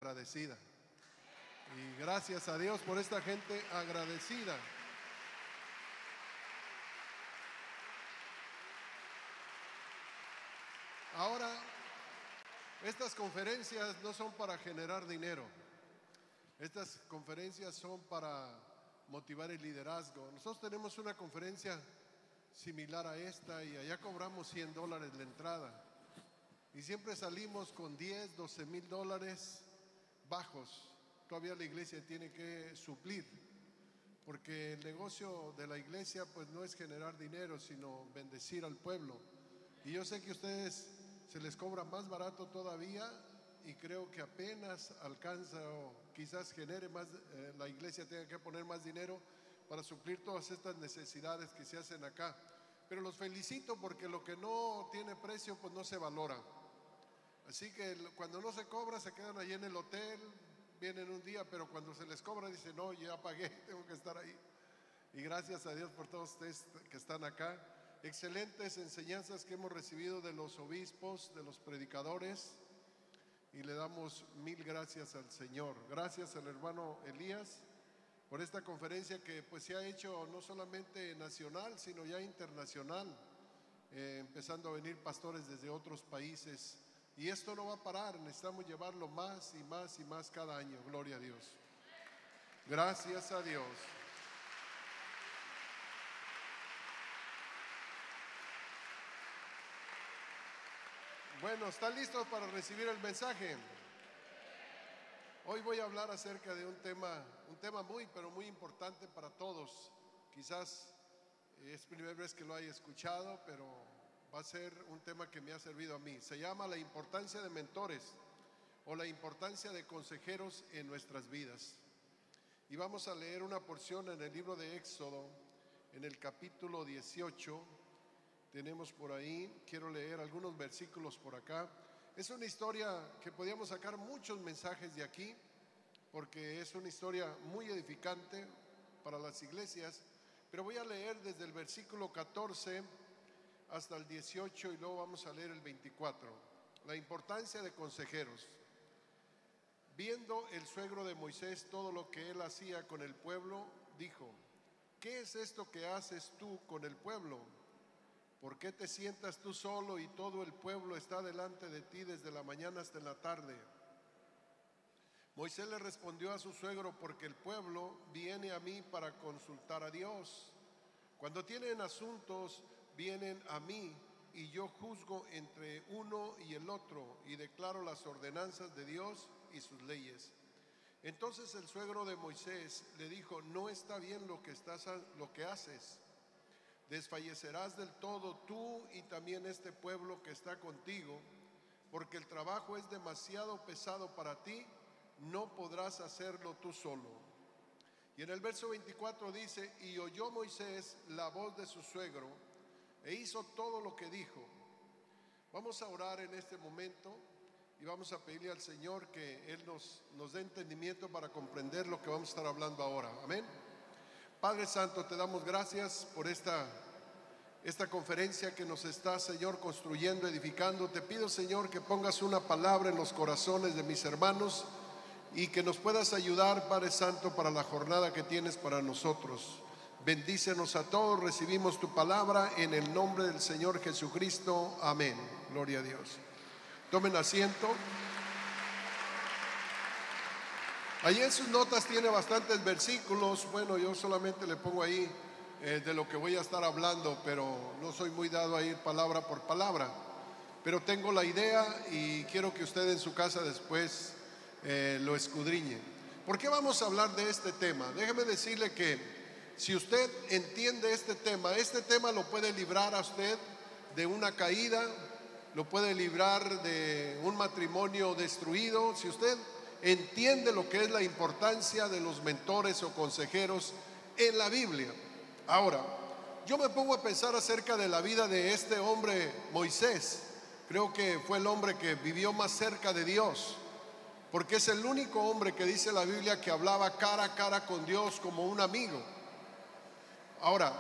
agradecida. Y gracias a Dios por esta gente agradecida. Ahora, estas conferencias no son para generar dinero. Estas conferencias son para motivar el liderazgo. Nosotros tenemos una conferencia similar a esta y allá cobramos $100 la entrada. Y siempre salimos con 10, 12 mil dólares bajos. Todavía la iglesia tiene que suplir, porque el negocio de la iglesia pues no es generar dinero, sino bendecir al pueblo. Y yo sé que a ustedes se les cobra más barato todavía y creo que apenas alcanza o quizás genere más, la iglesia tenga que poner más dinero para suplir todas estas necesidades que se hacen acá. Pero los felicito porque lo que no tiene precio pues no se valora. Así que cuando no se cobra se quedan allí en el hotel, vienen un día, pero cuando se les cobra dicen, no, ya pagué, tengo que estar ahí. Y gracias a Dios por todos ustedes que están acá. Excelentes enseñanzas que hemos recibido de los obispos, de los predicadores, y le damos mil gracias al Señor. Gracias al hermano Elías por esta conferencia que pues se ha hecho no solamente nacional, sino ya internacional, empezando a venir pastores desde otros países. Y esto no va a parar, necesitamos llevarlo más y más y más cada año. Gloria a Dios. Gracias a Dios. Bueno, ¿están listos para recibir el mensaje? Hoy voy a hablar acerca de un tema muy, pero muy importante para todos. Quizás es primera vez que lo haya escuchado, pero va a ser un tema que me ha servido a mí. Se llama la importancia de mentores o la importancia de consejeros en nuestras vidas. Y vamos a leer una porción en el libro de Éxodo, en el capítulo 18. Tenemos por ahí, quiero leer algunos versículos por acá. Es una historia que podíamos sacar muchos mensajes de aquí, porque es una historia muy edificante para las iglesias. Pero voy a leer desde el versículo 14 hasta el 18 y luego vamos a leer el 24. La importancia de consejeros. Viendo el suegro de Moisés todo lo que él hacía con el pueblo, dijo: ¿qué es esto que haces tú con el pueblo? ¿Por qué te sientas tú solo y todo el pueblo está delante de ti desde la mañana hasta la tarde? Moisés le respondió a su suegro: porque el pueblo viene a mí para consultar a Dios. Cuando tienen asuntos, vienen a mí y yo juzgo entre uno y el otro y declaro las ordenanzas de Dios y sus leyes. Entonces el suegro de Moisés le dijo: no está bien lo que haces. Desfallecerás del todo tú y también este pueblo que está contigo, porque el trabajo es demasiado pesado para ti, no podrás hacerlo tú solo. Y en el verso 24 dice: y oyó Moisés la voz de su suegro e hizo todo lo que dijo. Vamos a orar en este momento y vamos a pedirle al Señor que Él nos dé entendimiento para comprender lo que vamos a estar hablando ahora. Amén. Padre Santo, te damos gracias por esta conferencia que nos está, Señor, construyendo, edificando. Te pido, Señor, que pongas una palabra en los corazones de mis hermanos y que nos puedas ayudar, Padre Santo, para la jornada que tienes para nosotros. Bendícenos a todos, recibimos tu palabra en el nombre del Señor Jesucristo. Amén. Gloria a Dios. Tomen asiento. Allí en sus notas tiene bastantes versículos. Bueno, yo solamente le pongo ahí de lo que voy a estar hablando, pero no soy muy dado a ir palabra por palabra. Pero tengo la idea y quiero que usted en su casa después lo escudriñe. ¿Por qué vamos a hablar de este tema? Déjeme decirle que si usted entiende este tema lo puede librar a usted de una caída, lo puede librar de un matrimonio destruido. Si usted entiende lo que es la importancia de los mentores o consejeros en la Biblia. Ahora, yo me pongo a pensar acerca de la vida de este hombre Moisés. Creo que fue el hombre que vivió más cerca de Dios, porque es el único hombre que dice la Biblia que hablaba cara a cara con Dios como un amigo. Ahora,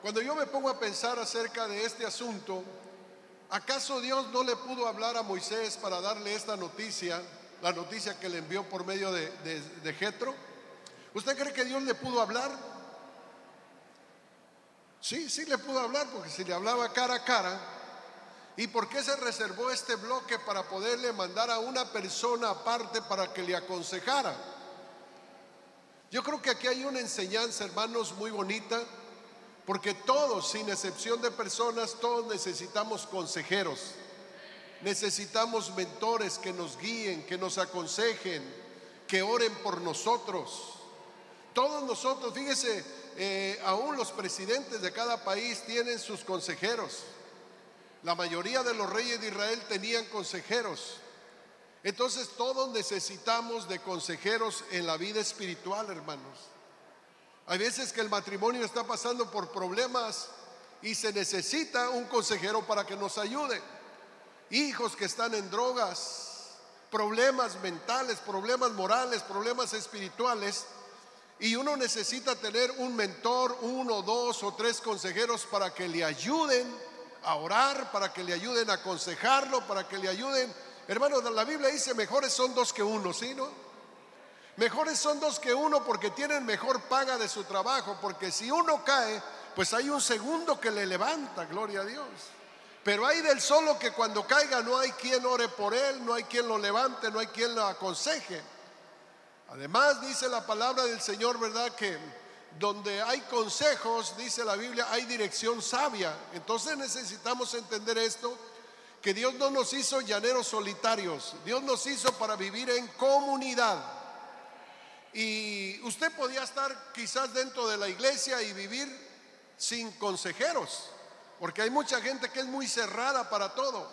cuando yo me pongo a pensar acerca de este asunto, ¿acaso Dios no le pudo hablar a Moisés para darle esta noticia la noticia que le envió por medio de Jetro. ¿Usted cree que Dios le pudo hablar? Sí, sí le pudo hablar, porque si le hablaba cara a cara. ¿Y por qué se reservó este bloque para poderle mandar a una persona aparte para que le aconsejara? Yo creo que aquí hay una enseñanza, hermanos, muy bonita, porque todos, sin excepción de personas, todos necesitamos consejeros, necesitamos mentores que nos guíen, que nos aconsejen, que oren por nosotros. Todos nosotros, fíjese, aún los presidentes de cada país tienen sus consejeros. La mayoría de los reyes de Israel tenían consejeros. Entonces todos necesitamos de consejeros en la vida espiritual, hermanos. Hay veces que el matrimonio está pasando por problemas y se necesita un consejero para que nos ayude. Hijos que están en drogas, problemas mentales, problemas morales, problemas espirituales, y uno necesita tener un mentor, 1, 2 o 3 consejeros para que le ayuden a orar, para que le ayuden a aconsejarlo, para que le ayuden. Hermanos, la Biblia dice mejores son 2 que 1, ¿sí, no? Mejores son 2 que 1 porque tienen mejor paga de su trabajo, porque si uno cae, pues hay un segundo que le levanta, gloria a Dios. Pero hay del solo que cuando caiga no hay quien ore por él, no hay quien lo levante, no hay quien lo aconseje. Además dice la palabra del Señor, ¿verdad?, que donde hay consejos, dice la Biblia, hay dirección sabia. Entonces necesitamos entender esto, que Dios no nos hizo llaneros solitarios, Dios nos hizo para vivir en comunidad. Y usted podía estar quizás dentro de la iglesia y vivir sin consejeros, porque hay mucha gente que es muy cerrada para todo.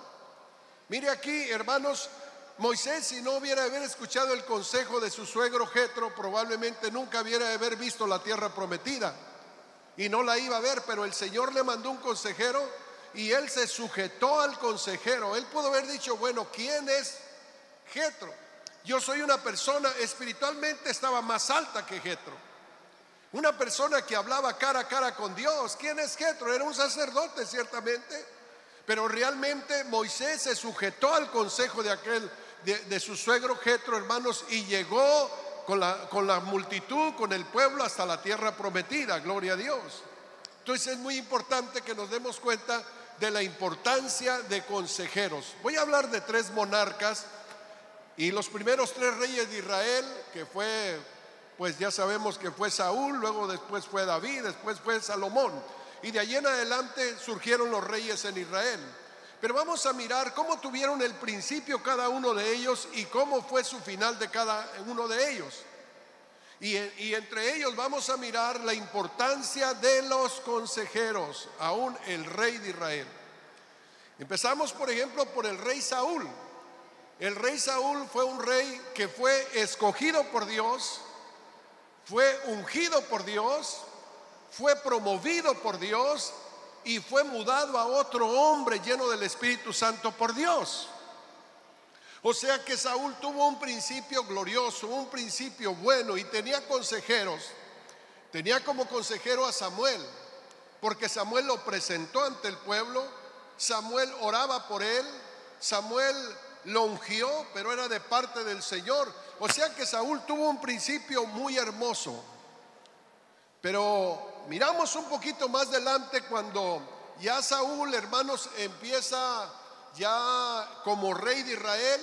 Mire aquí, hermanos, Moisés, si no hubiera haber escuchado el consejo de su suegro Jetro, probablemente nunca hubiera haber visto la tierra prometida y no la iba a ver. Pero el Señor le mandó un consejero y él se sujetó al consejero. Él pudo haber dicho, bueno, ¿quién es Jetro? Yo soy una persona, espiritualmente estaba más alta que Jetro, una persona que hablaba cara a cara con Dios. ¿Quién es Jetro? Era un sacerdote, ciertamente, pero realmente Moisés se sujetó al consejo de su suegro Jetro, hermanos, y llegó con la multitud, con el pueblo, hasta la tierra prometida, gloria a Dios. Entonces es muy importante que nos demos cuenta de la importancia de consejeros. Voy a hablar de 3 monarcas, y los primeros 3 reyes de Israel, que fue, pues ya sabemos que fue Saúl, luego después fue David, después fue Salomón, y de allí en adelante surgieron los reyes en Israel. Pero vamos a mirar cómo tuvieron el principio cada uno de ellos y cómo fue su final de cada uno de ellos. Y entre ellos vamos a mirar la importancia de los consejeros, aún el rey de Israel. Empezamos, por ejemplo, por el rey Saúl. El rey Saúl fue un rey que fue escogido por Dios, fue ungido por Dios, fue promovido por Dios y fue mudado a otro hombre lleno del Espíritu Santo por Dios. O sea que Saúl tuvo un principio glorioso, un principio bueno, y tenía consejeros. Tenía como consejero a Samuel, porque Samuel lo presentó ante el pueblo. Samuel oraba por él, Samuel lo ungió, pero era de parte del Señor. O sea que Saúl tuvo un principio muy hermoso. Pero miramos un poquito más adelante, cuando ya Saúl, hermanos, empieza ya como rey de Israel,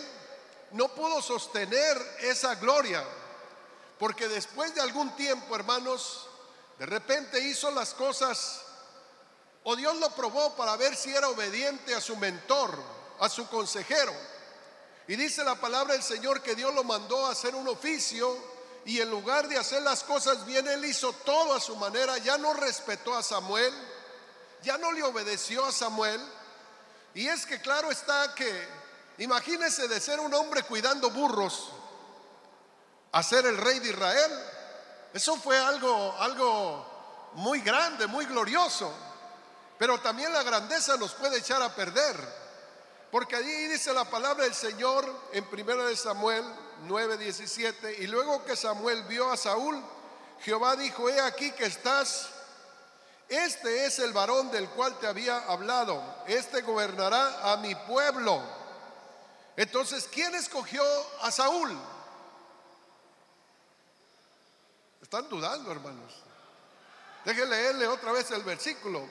no pudo sostener esa gloria, porque después de algún tiempo, hermanos, de repente hizo las cosas, o Dios lo probó para ver si era obediente a su mentor, a su consejero. Y dice la palabra del Señor que Dios lo mandó a hacer un oficio, y en lugar de hacer las cosas bien, él hizo todo a su manera. Ya no respetó a Samuel, ya no le obedeció a Samuel. Y es que claro está que, imagínese de ser un hombre cuidando burros a ser el rey de Israel. Eso fue algo muy grande, muy glorioso. Pero también la grandeza nos puede echar a perder, porque allí dice la palabra del Señor en 1 Samuel 9:17: y luego que Samuel vio a Saúl, Jehová dijo: he aquí que estás, este es el varón del cual te había hablado, este gobernará a mi pueblo. Entonces, ¿quién escogió a Saúl? Están dudando, hermanos. Déjenme leerle otra vez el versículo.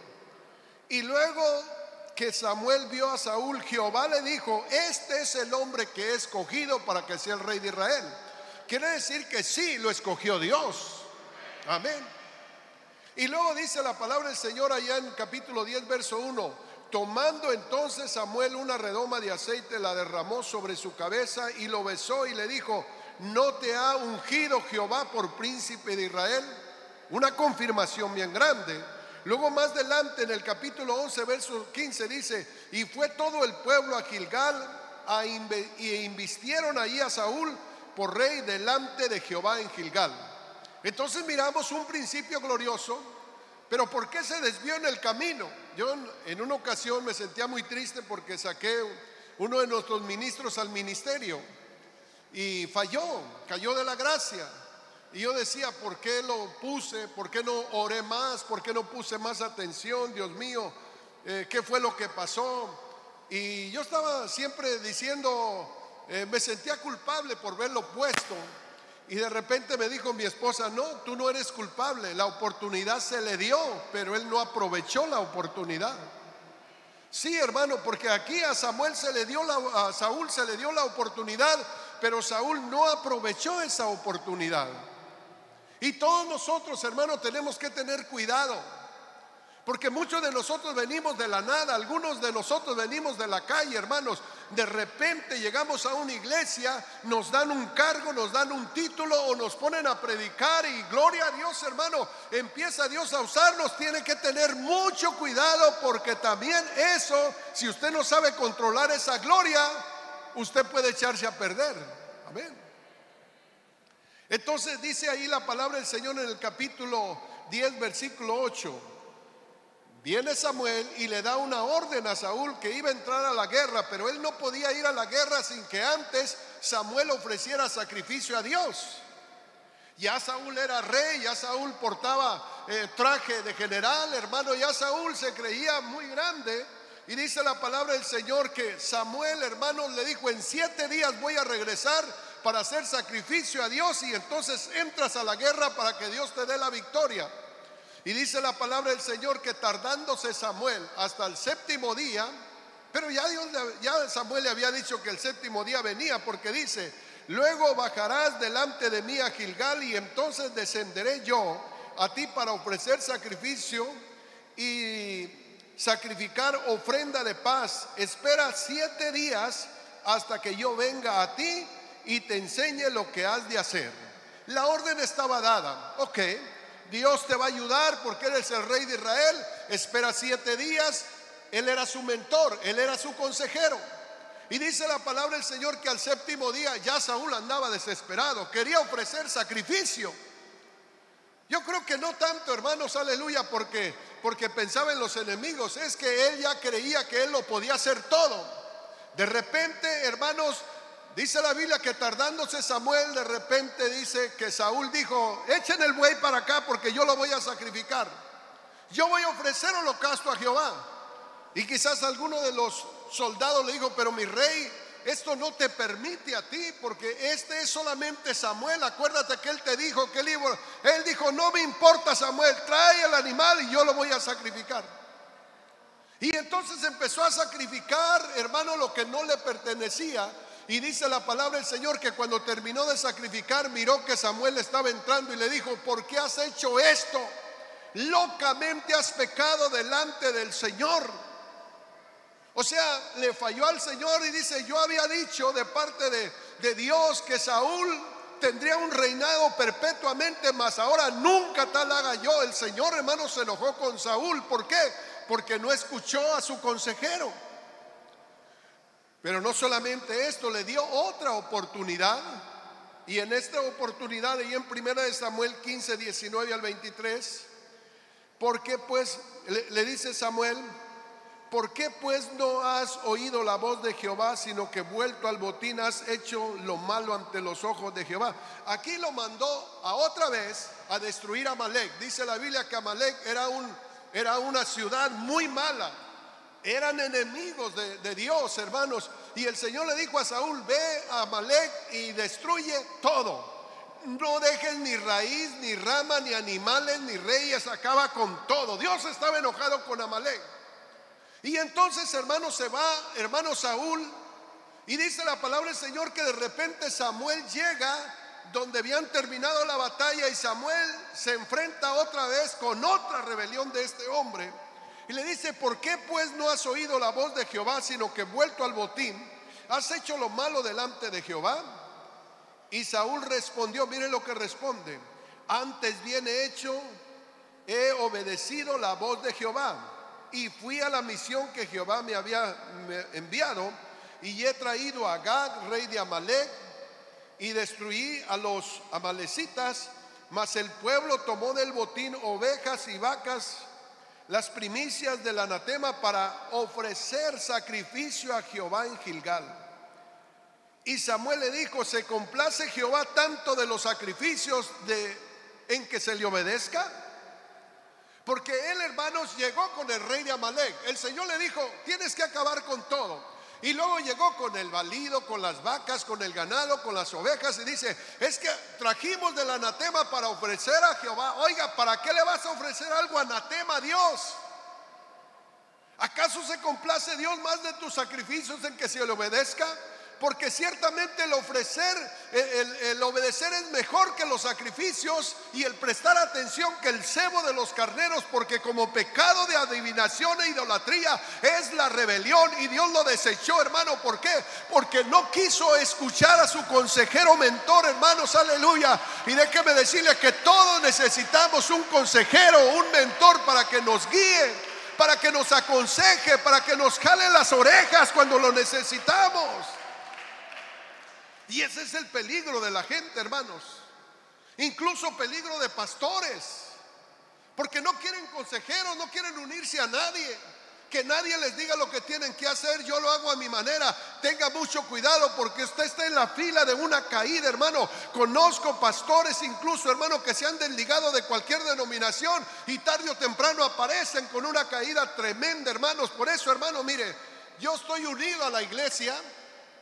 Y luego que Samuel vio a Saúl, Jehová le dijo: este es el hombre que he escogido para que sea el rey de Israel. Quiere decir que sí, lo escogió Dios. Amén. Y luego dice la palabra del Señor allá en capítulo 10, verso 1: tomando entonces Samuel una redoma de aceite, la derramó sobre su cabeza y lo besó y le dijo: ¿no te ha ungido Jehová por príncipe de Israel? Una confirmación bien grande. Luego más adelante en el capítulo 11, verso 15 dice: y fue todo el pueblo a Gilgal y invistieron allí a Saúl por rey delante de Jehová en Gilgal. Entonces miramos un principio glorioso. Pero ¿por qué se desvió en el camino? Yo en una ocasión me sentía muy triste porque saqué uno de nuestros ministros al ministerio y cayó de la gracia. Y yo decía: ¿por qué lo puse? ¿Por qué no oré más? ¿Por qué no puse más atención? Dios mío, ¿qué fue lo que pasó? Y yo estaba siempre diciendo, me sentía culpable por verlo puesto. Y de repente me dijo mi esposa: no, tú no eres culpable, la oportunidad se le dio, pero él no aprovechó la oportunidad. Sí, hermano, porque aquí a Saúl se le dio la oportunidad, pero Saúl no aprovechó esa oportunidad. Y todos nosotros, hermanos, tenemos que tener cuidado, porque muchos de nosotros venimos de la nada, algunos de nosotros venimos de la calle, hermanos. De repente llegamos a una iglesia, nos dan un cargo, nos dan un título o nos ponen a predicar y gloria a Dios, hermano, empieza Dios a usarnos. Tiene que tener mucho cuidado, porque también eso, si usted no sabe controlar esa gloria, usted puede echarse a perder. Amén. Entonces dice ahí la palabra del Señor en el capítulo 10, versículo 8: viene Samuel y le da una orden a Saúl que iba a entrar a la guerra, pero él no podía ir a la guerra sin que antes Samuel ofreciera sacrificio a Dios. Ya Saúl era rey, ya Saúl portaba traje de general, hermano, ya Saúl se creía muy grande. Y dice la palabra del Señor que Samuel, hermano, le dijo: en 7 días voy a regresar para hacer sacrificio a Dios, y entonces entras a la guerra para que Dios te dé la victoria. Y dice la palabra del Señor que tardándose Samuel hasta el 7º día, pero ya Samuel le había dicho que el 7º día venía, porque dice: luego bajarás delante de mí a Gilgal, y entonces descenderé yo a ti para ofrecer sacrificio y sacrificar ofrenda de paz. Espera 7 días hasta que yo venga a ti y te enseñe lo que has de hacer. La orden estaba dada. Ok, Dios te va a ayudar porque eres el rey de Israel. Espera 7 días. Él era su mentor, él era su consejero. Y dice la palabra del Señor que al 7º día ya Saúl andaba desesperado, quería ofrecer sacrificio. Yo creo que no tanto, hermanos, aleluya, porque pensaba en los enemigos. Es que él ya creía que él lo podía hacer todo. De repente, hermanos, dice la Biblia que tardándose Samuel, de repente dice que Saúl dijo: echen el buey para acá porque yo lo voy a sacrificar. Yo voy a ofrecer holocausto a Jehová. Y quizás alguno de los soldados le dijo: pero mi rey, esto no te permite a ti, porque este es solamente Samuel. Acuérdate que él te dijo que él dijo: no me importa, Samuel, trae el animal y yo lo voy a sacrificar. Y entonces empezó a sacrificar, hermano, lo que no le pertenecía. Y dice la palabra del Señor que cuando terminó de sacrificar, miró que Samuel estaba entrando y le dijo: ¿por qué has hecho esto? Locamente has pecado delante del Señor. O sea, le falló al Señor y dice: yo había dicho de parte de Dios que Saúl tendría un reinado perpetuamente, mas ahora nunca tal haga yo. El Señor, hermano, se enojó con Saúl. ¿Por qué? Porque no escuchó a su consejero. Pero no solamente esto, le dio otra oportunidad. Y en esta oportunidad, y en 1 Samuel 15, 19 al 23, ¿por qué pues, le dice Samuel, por qué pues no has oído la voz de Jehová, sino que vuelto al botín has hecho lo malo ante los ojos de Jehová? Aquí lo mandó a otra vez a destruir a Amalek. Dice la Biblia que Amalek era una ciudad muy mala. Eran enemigos de Dios, hermanos. Y el Señor le dijo a Saúl: ve a Amalec y destruye todo. No dejes ni raíz, ni rama, ni animales, ni reyes. Acaba con todo. Dios estaba enojado con Amalec. Y entonces, hermano, se va, hermano Saúl, y dice la palabra del Señor que de repente Samuel llega donde habían terminado la batalla, y Samuel se enfrenta otra vez con otra rebelión de este hombre. Y le dice: ¿por qué pues no has oído la voz de Jehová, sino que vuelto al botín, has hecho lo malo delante de Jehová? Y Saúl respondió, mire lo que responde: antes bien hecho, he obedecido la voz de Jehová, y fui a la misión que Jehová me había enviado, y he traído a Agag, rey de Amalec, y destruí a los amalecitas. Mas el pueblo tomó del botín ovejas y vacas, las primicias del anatema, para ofrecer sacrificio a Jehová en Gilgal. Y Samuel le dijo: ¿se complace Jehová tanto de los sacrificios en que se le obedezca? Porque él, hermanos, llegó con el rey de Amalec. El Señor le dijo: tienes que acabar con todo. Y luego llegó con el balido, con las vacas, con el ganado, con las ovejas, y dice: es que trajimos del anatema para ofrecer a Jehová. Oiga, ¿para qué le vas a ofrecer algo anatema a Dios? ¿Acaso se complace Dios más de tus sacrificios en que se le obedezca? Porque ciertamente el obedecer es mejor que los sacrificios, y el prestar atención que el cebo de los carneros, porque como pecado de adivinación e idolatría es la rebelión, y Dios lo desechó, hermano. ¿Por qué? Porque no quiso escuchar a su consejero mentor, hermanos, aleluya. Y déjeme decirle que todos necesitamos un consejero, un mentor, para que nos guíe, para que nos aconseje, para que nos jale las orejas cuando lo necesitamos. Y ese es el peligro de la gente, hermanos. Incluso peligro de pastores, porque no quieren consejeros, no quieren unirse a nadie, que nadie les diga lo que tienen que hacer. Yo lo hago a mi manera. Tenga mucho cuidado, porque usted está en la fila de una caída, hermano. Conozco pastores incluso, hermano, que se han desligado de cualquier denominación, y tarde o temprano aparecen con una caída tremenda, hermanos. Por eso, hermano, mire, yo estoy unido a la iglesia.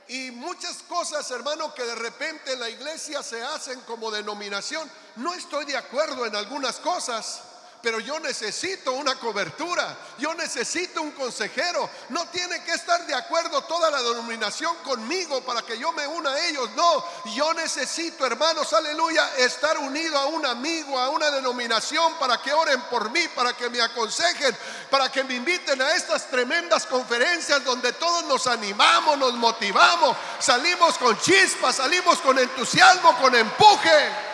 Y muchas cosas, hermano, que de repente en la iglesia se hacen como denominación, no estoy de acuerdo en algunas cosas, pero yo necesito una cobertura, yo necesito un consejero. No tiene que estar de acuerdo toda la denominación conmigo para que yo me una a ellos. No, yo necesito, hermanos, aleluya, estar unido a un amigo, a una denominación, para que oren por mí, para que me aconsejen, para que me inviten a estas tremendas conferencias donde todos nos animamos, nos motivamos, salimos con chispas, salimos con entusiasmo, con empuje.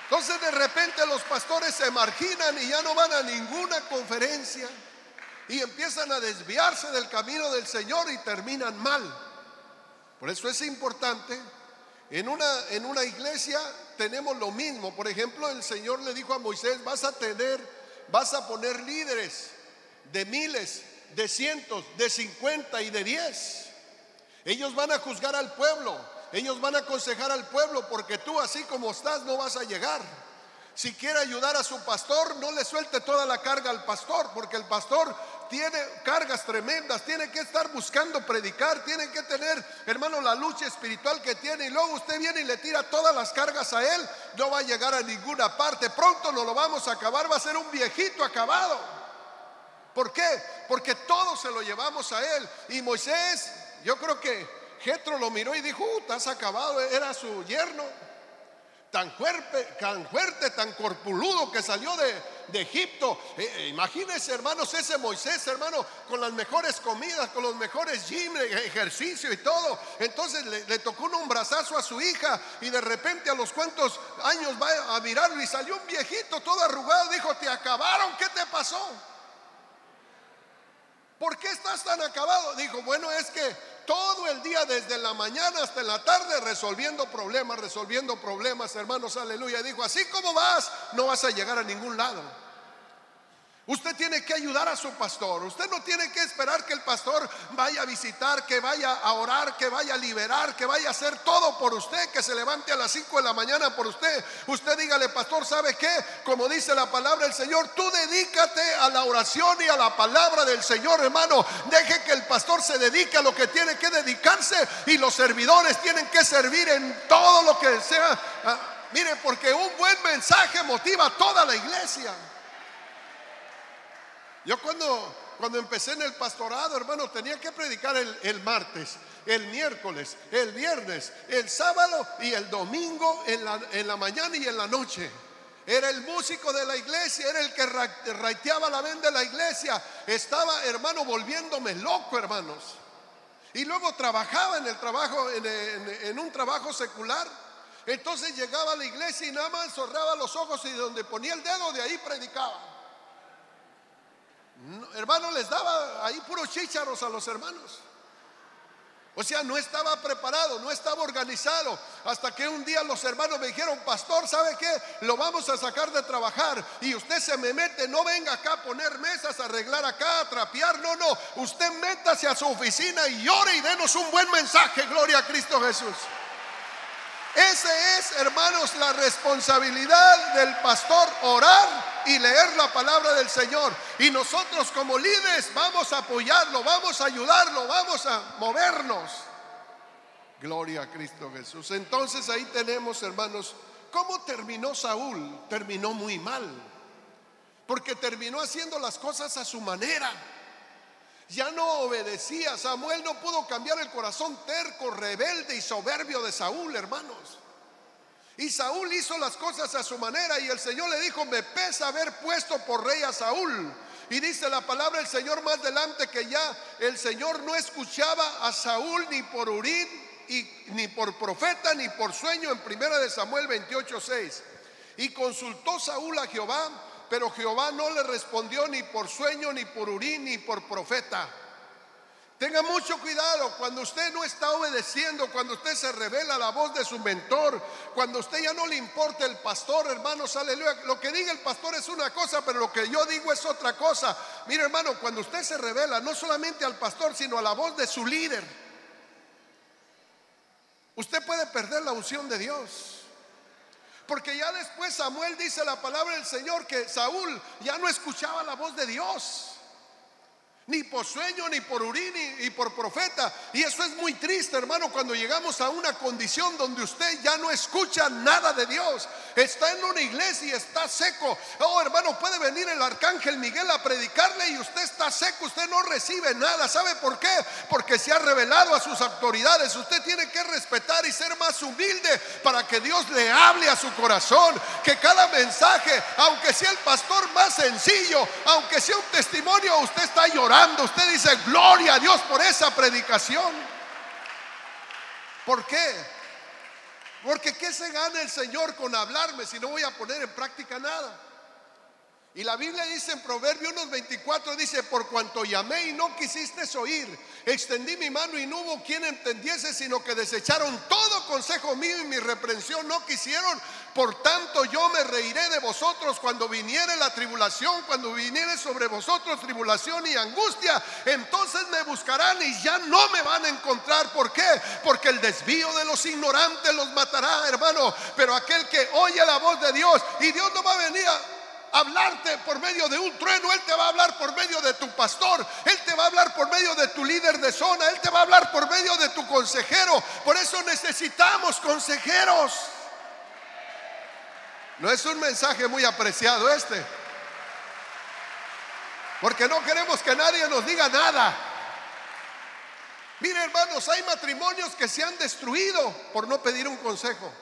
Entonces de repente los pastores se marginan y ya no van a ninguna conferencia, y empiezan a desviarse del camino del Señor y terminan mal. Por eso es importante. En una iglesia tenemos lo mismo. Por ejemplo, el Señor le dijo a Moisés: vas a poner líderes de miles, de cientos, de 50 y de 10. Ellos van a juzgar al pueblo, ellos van a aconsejar al pueblo, porque tú, así como estás, no vas a llegar. Si quiere ayudar a su pastor, no le suelte toda la carga al pastor, porque el pastor tiene cargas tremendas, tiene que estar buscando predicar, tiene que tener, hermano, la lucha espiritual que tiene, y luego usted viene y le tira todas las cargas a él. No va a llegar a ninguna parte. Pronto no lo vamos a acabar, va a ser un viejito acabado. ¿Por qué? Porque todo se lo llevamos a él. Y Moisés, yo creo que Jetro lo miró y dijo: estás acabado. Era su yerno, tan fuerte, tan corpuludo, que salió de Egipto. Imagínense, hermanos, ese Moisés, hermano, con las mejores comidas, con los mejores gym, ejercicio y todo. Entonces le tocó un hombrazazo a su hija, y de repente a los cuantos años va a mirarlo y salió un viejito todo arrugado. Dijo: te acabaron, ¿qué te pasó? ¿Por qué estás tan acabado? Dijo: bueno, es que todo el día, desde la mañana hasta la tarde, resolviendo problemas, hermanos, aleluya. Dijo: así como vas, no vas a llegar a ningún lado. Usted tiene que ayudar a su pastor. Usted no tiene que esperar que el pastor vaya a visitar, que vaya a orar, que vaya a liberar, que vaya a hacer todo por usted, que se levante a las 5 de la mañana por usted. Usted dígale: pastor, ¿sabe qué? Como dice la palabra del Señor, tú dedícate a la oración y a la palabra del Señor, hermano. Deje que el pastor se dedique a lo que tiene que dedicarse, y los servidores tienen que servir en todo lo que sea. Mire, porque un buen mensaje motiva a toda la iglesia. Yo cuando empecé en el pastorado, hermano, tenía que predicar el martes, el miércoles, el viernes, el sábado y el domingo en la mañana y en la noche. Era el músico de la iglesia, era el que raiteaba la venda de la iglesia. Estaba, hermano, volviéndome loco, hermanos. Y luego trabajaba en el trabajo, en un trabajo secular. Entonces llegaba a la iglesia y nada más cerraba los ojos, y donde ponía el dedo, de ahí predicaba. Hermano, les daba ahí puros chícharos a los hermanos. O sea, no estaba preparado, no estaba organizado. Hasta que un día los hermanos me dijeron: pastor, ¿sabe qué? Lo vamos a sacar de trabajar y usted se me mete. No venga acá a poner mesas, a arreglar acá, a trapear. No, usted métase a su oficina y ore y denos un buen mensaje. Gloria a Cristo Jesús. Esa es, hermanos, la responsabilidad del pastor: orar y leer la palabra del Señor. Y nosotros como líderes vamos a apoyarlo, vamos a ayudarlo, vamos a movernos. Gloria a Cristo Jesús. Entonces ahí tenemos, hermanos, cómo terminó Saúl. Terminó muy mal, porque terminó haciendo las cosas a su manera. Ya no obedecía. Samuel no pudo cambiar el corazón terco, rebelde y soberbio de Saúl, hermanos. Y Saúl hizo las cosas a su manera, y el Señor le dijo: me pesa haber puesto por rey a Saúl. Y dice la palabra del Señor más adelante que ya el Señor no escuchaba a Saúl ni por Urim, ni por profeta, ni por sueño, en 1 Samuel 28:6. Y consultó Saúl a Jehová, pero Jehová no le respondió ni por sueño, ni por Urim, ni por profeta. Tenga mucho cuidado cuando usted no está obedeciendo, cuando usted se revela a la voz de su mentor, cuando usted ya no le importa el pastor, hermanos, aleluya. Lo que diga el pastor es una cosa, pero lo que yo digo es otra cosa. Mire, hermano, cuando usted se revela no solamente al pastor, sino a la voz de su líder, usted puede perder la unción de Dios. Porque ya después Samuel, dice la palabra del Señor, que Saúl ya no escuchaba la voz de Dios, ni por sueño, ni por Urim, ni por profeta. Y eso es muy triste, hermano, cuando llegamos a una condición donde usted ya no escucha nada de Dios. Está en una iglesia y está seco. Oh, hermano, puede venir el arcángel Miguel a predicarle y usted está seco, usted no recibe nada. ¿Sabe por qué? Porque se ha revelado a sus autoridades. Usted tiene que respetar y ser más humilde para que Dios le hable a su corazón. Que cada mensaje, aunque sea el pastor más sencillo, aunque sea un testimonio, usted está llorando. Usted dice: gloria a Dios por esa predicación. ¿Por qué? Porque ¿qué se gana el Señor con hablarme si no voy a poner en práctica nada? Y la Biblia dice en Proverbios 1:24, dice: por cuanto llamé y no quisiste oír, extendí mi mano y no hubo quien entendiese, sino que desecharon todo consejo mío y mi reprensión no quisieron. Por tanto yo me reiré de vosotros cuando viniere la tribulación, cuando viniere sobre vosotros tribulación y angustia. Entonces me buscarán y ya no me van a encontrar. ¿Por qué? Porque el desvío de los ignorantes los matará, hermano. Pero aquel que oye la voz de Dios, y Dios no va a venir a hablarte por medio de un trueno, Él te va a hablar por medio de tu pastor, Él te va a hablar por medio de tu líder de zona, Él te va a hablar por medio de tu consejero. Por eso necesitamos consejeros. No es un mensaje muy apreciado este, porque no queremos que nadie nos diga nada. Mire, hermanos, hay matrimonios que se han destruido por no pedir un consejo.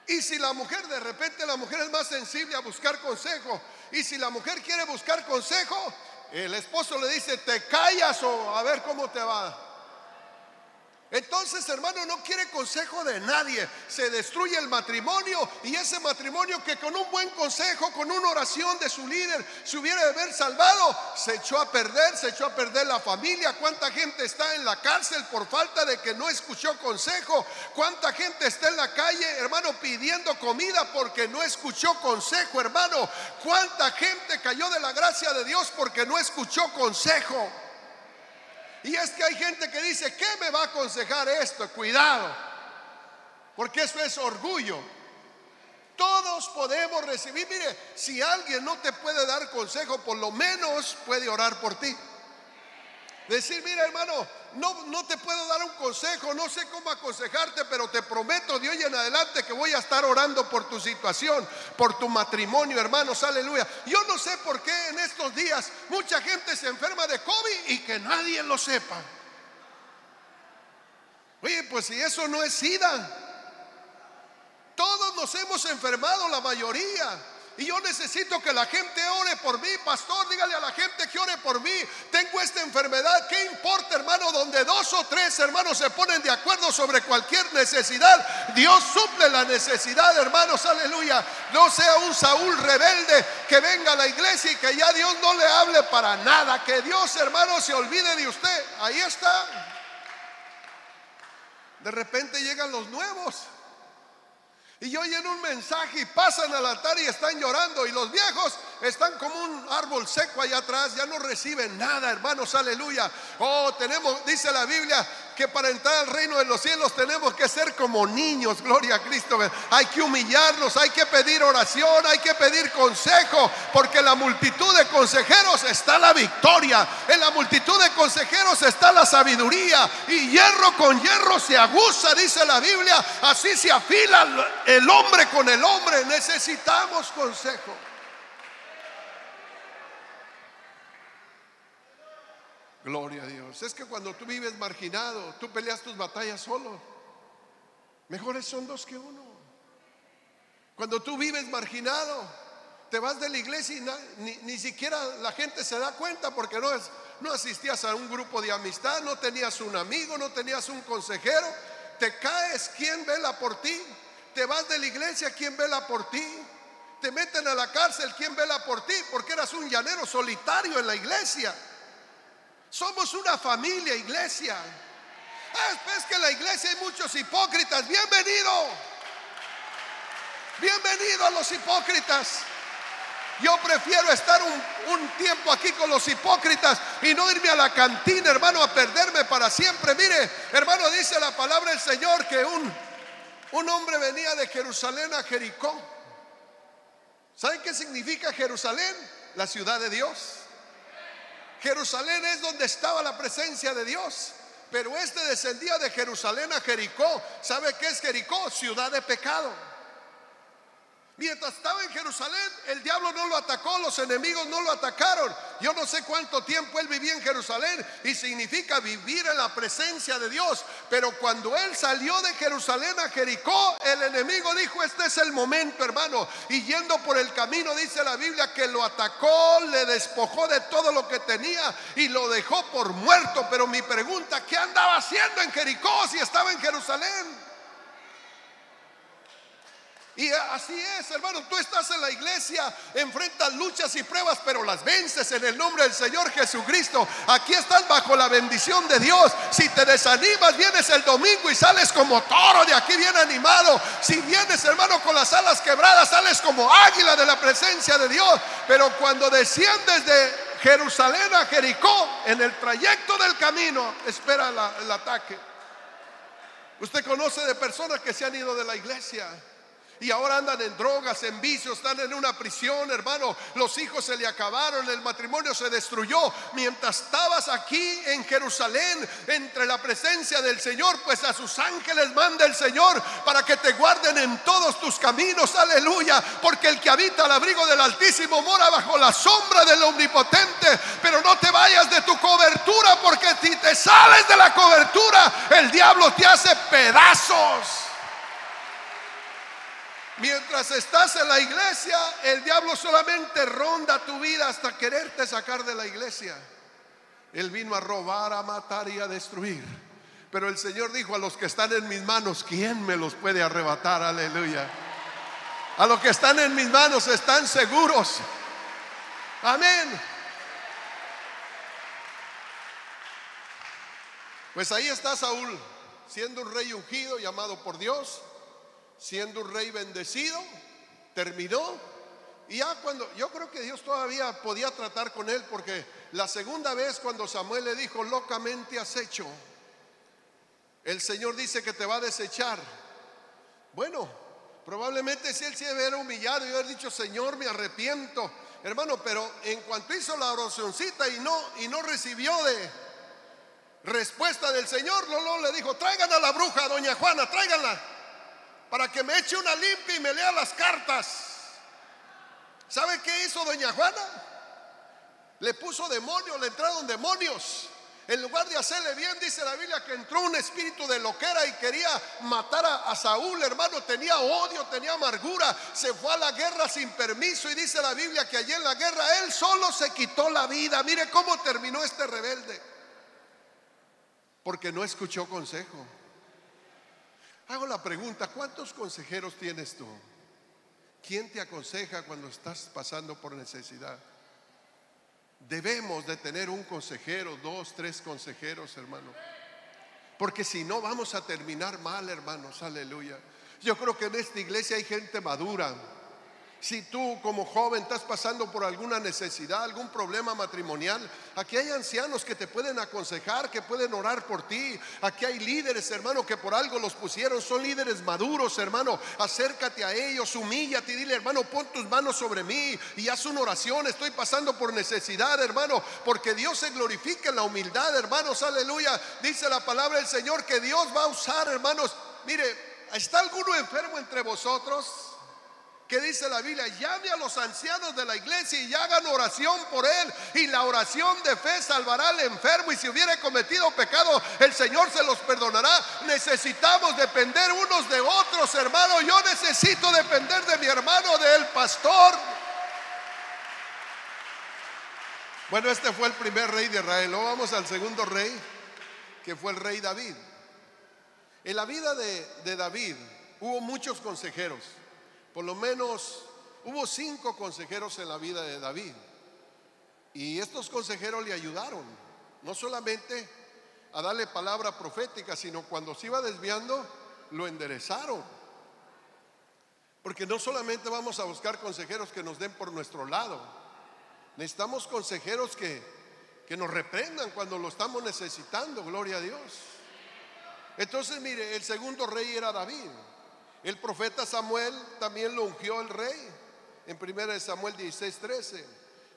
Y si la mujer, de repente la mujer es más sensible a buscar consejo, y si la mujer quiere buscar consejo, el esposo le dice: te callas o a ver cómo te va. Entonces, hermano, no quiere consejo de nadie. Se destruye el matrimonio, y ese matrimonio que con un buen consejo, con una oración de su líder, se hubiera de haber salvado, se echó a perder la familia. ¿Cuánta gente está en la cárcel por falta de que no escuchó consejo? ¿Cuánta gente está en la calle, hermano, pidiendo comida porque no escuchó consejo, hermano? ¿Cuánta gente cayó de la gracia de Dios porque no escuchó consejo? Y es que hay gente que dice: ¿qué me va a aconsejar esto? Cuidado, porque eso es orgullo. Todos podemos recibir. Mire, si alguien no te puede dar consejo, por lo menos puede orar por ti. Decir: mira, hermano, no te puedo dar un consejo, no sé cómo aconsejarte, pero te prometo de hoy en adelante que voy a estar orando por tu situación, por tu matrimonio, hermanos, aleluya. Yo no sé por qué en estos días mucha gente se enferma de COVID y que nadie lo sepa. Oye, pues si eso no es SIDA. Todos nos hemos enfermado, la mayoría. Y yo necesito que la gente ore por mí. Pastor, dígale a la gente que ore por mí. Tengo esta enfermedad. ¿Qué importa, hermano? Donde 2 o 3 hermanos se ponen de acuerdo sobre cualquier necesidad, Dios suple la necesidad, hermanos, aleluya. No sea un Saúl rebelde que venga a la iglesia y que ya Dios no le hable para nada. Que Dios, hermano, se olvide de usted. Ahí está. De repente llegan los nuevos y oyen un mensaje y pasan al altar y están llorando, y los viejos están como un árbol seco allá atrás, ya no reciben nada, hermanos, aleluya. Oh, dice la Biblia que para entrar al reino de los cielos tenemos que ser como niños, gloria a Cristo. Hay que humillarnos, hay que pedir oración, hay que pedir consejo, porque en la multitud de consejeros está la victoria, en la multitud de consejeros está la sabiduría, y hierro con hierro se aguza, dice la Biblia. Así se afila el hombre con el hombre. Necesitamos consejo. Gloria a Dios. Es que cuando tú vives marginado, tú peleas tus batallas solo. Mejores son 2 que 1. Cuando tú vives marginado, te vas de la iglesia y ni siquiera la gente se da cuenta, porque no asistías a un grupo de amistad, no tenías un amigo, no tenías un consejero. Te caes, ¿quién vela por ti? Te vas de la iglesia, ¿quién vela por ti? Te meten a la cárcel, ¿quién vela por ti? Porque eras un llanero solitario en la iglesia. Somos una familia, iglesia. Es que en la iglesia hay muchos hipócritas. Bienvenido a los hipócritas. Yo prefiero estar un tiempo aquí con los hipócritas y no irme a la cantina, hermano, a perderme para siempre. Mire, hermano, dice la palabra del Señor que un hombre venía de Jerusalén a Jericó. ¿Saben qué significa Jerusalén? La ciudad de Dios. Jerusalén es donde estaba la presencia de Dios. Pero descendía de Jerusalén a Jericó. ¿Sabe qué es Jericó? Ciudad de pecado. Mientras estaba en Jerusalén, el diablo no lo atacó, los enemigos no lo atacaron. Yo no sé cuánto tiempo él vivía en Jerusalén, y significa vivir en la presencia de Dios. Pero cuando él salió de Jerusalén a Jericó, el enemigo dijo: este es el momento, hermano. Y yendo por el camino, dice la Biblia que lo atacó, le despojó de todo lo que tenía y lo dejó por muerto. Pero mi pregunta: ¿qué andaba haciendo en Jericó si estaba en Jerusalén? Y así es, hermano, tú estás en la iglesia, enfrentas luchas y pruebas, pero las vences en el nombre del Señor Jesucristo. Aquí estás bajo la bendición de Dios. Si te desanimas, vienes el domingo y sales como toro de aquí, bien animado. Si vienes, hermano, con las alas quebradas, sales como águila de la presencia de Dios. Pero cuando desciendes de Jerusalén a Jericó, en el trayecto del camino espera el ataque. Usted conoce de personas que se han ido de la iglesia y ahora andan en drogas, en vicios, están en una prisión, hermano. Los hijos se le acabaron, el matrimonio se destruyó. Mientras estabas aquí en Jerusalén, entre la presencia del Señor, pues a sus ángeles manda el Señor para que te guarden en todos tus caminos, aleluya. Porque el que habita al abrigo del Altísimo mora bajo la sombra del Omnipotente. Pero no te vayas de tu cobertura, porque si te sales de la cobertura, el diablo te hace pedazos. Mientras estás en la iglesia, el diablo solamente ronda tu vida hasta quererte sacar de la iglesia. Él vino a robar, a matar y a destruir. Pero el Señor dijo: a los que están en mis manos, ¿quién me los puede arrebatar? Aleluya. A los que están en mis manos están seguros. Amén. Pues ahí está Saúl, siendo un rey ungido, llamado por Dios, siendo un rey bendecido. Terminó. Y ya cuando, yo creo que Dios todavía podía tratar con él, porque la segunda vez cuando Samuel le dijo: locamente has hecho, el Señor dice que te va a desechar. Bueno, probablemente si él se hubiera humillado y hubiera dicho: Señor, me arrepiento, hermano, pero en cuanto hizo la oracioncita y no recibió de respuesta del Señor, Lolo le dijo: traigan a la bruja, doña Juana, tráiganla, para que me eche una limpia y me lea las cartas. ¿Sabe qué hizo doña Juana? Le puso demonios, le entraron demonios. En lugar de hacerle bien, dice la Biblia que entró un espíritu de loquera y quería matar a Saúl, hermano. Tenía odio, tenía amargura. Se fue a la guerra sin permiso, y dice la Biblia que allí en la guerra él solo se quitó la vida. Mire cómo terminó este rebelde, porque no escuchó consejo. Hago la pregunta: ¿cuántos consejeros tienes tú? ¿Quién te aconseja cuando estás pasando por necesidad? Debemos de tener un consejero, 2, 3 consejeros, hermano, porque si no vamos a terminar mal, hermanos. Aleluya. Yo creo que en esta iglesia hay gente madura. Si tú como joven estás pasando por alguna necesidad, algún problema matrimonial, aquí hay ancianos que te pueden aconsejar, que pueden orar por ti. Aquí hay líderes, hermano, que por algo los pusieron, son líderes maduros, hermano. Acércate a ellos, humíllate y dile: hermano, pon tus manos sobre mí y haz una oración. Estoy pasando por necesidad, hermano, porque Dios se glorifica en la humildad, hermanos. Aleluya. Dice la palabra del Señor que Dios va a usar, hermanos. Mire, ¿está alguno enfermo entre vosotros? ¿Qué dice la Biblia? Llame a los ancianos de la iglesia y hagan oración por él, y la oración de fe salvará al enfermo, y si hubiera cometido pecado, el Señor se los perdonará. Necesitamos depender unos de otros, hermano. Yo necesito depender de mi hermano, del pastor. Bueno, este fue el primer rey de Israel. Luego vamos al segundo rey, que fue el rey David. En la vida de David hubo muchos consejeros. Por lo menos hubo 5 consejeros en la vida de David. Y estos consejeros le ayudaron, no solamente a darle palabra profética, sino cuando se iba desviando, lo enderezaron. Porque no solamente vamos a buscar consejeros que nos den por nuestro lado. Necesitamos consejeros que nos reprendan cuando lo estamos necesitando. Gloria a Dios. Entonces, mire, el segundo rey era David. El profeta Samuel también lo ungió el rey. En 1 Samuel 16:13,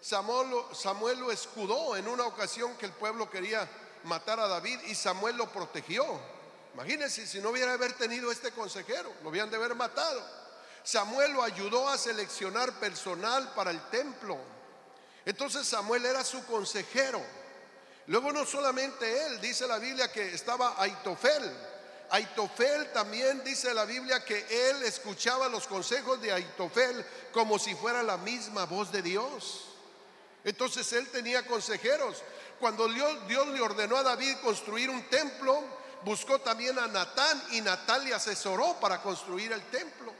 Samuel lo escudó en una ocasión que el pueblo quería matar a David, y Samuel lo protegió. Imagínense, si no hubiera haber tenido este consejero, lo habían de haber matado. Samuel lo ayudó a seleccionar personal para el templo. Entonces Samuel era su consejero. Luego no solamente él, dice la Biblia que estaba Aitofel. Aitofel también dice la Biblia que él escuchaba los consejos de Aitofel como si fuera la misma voz de Dios. Entonces él tenía consejeros. Cuando Dios le ordenó a David construir un templo, buscó también a Natán, y Natán le asesoró para construir el templo,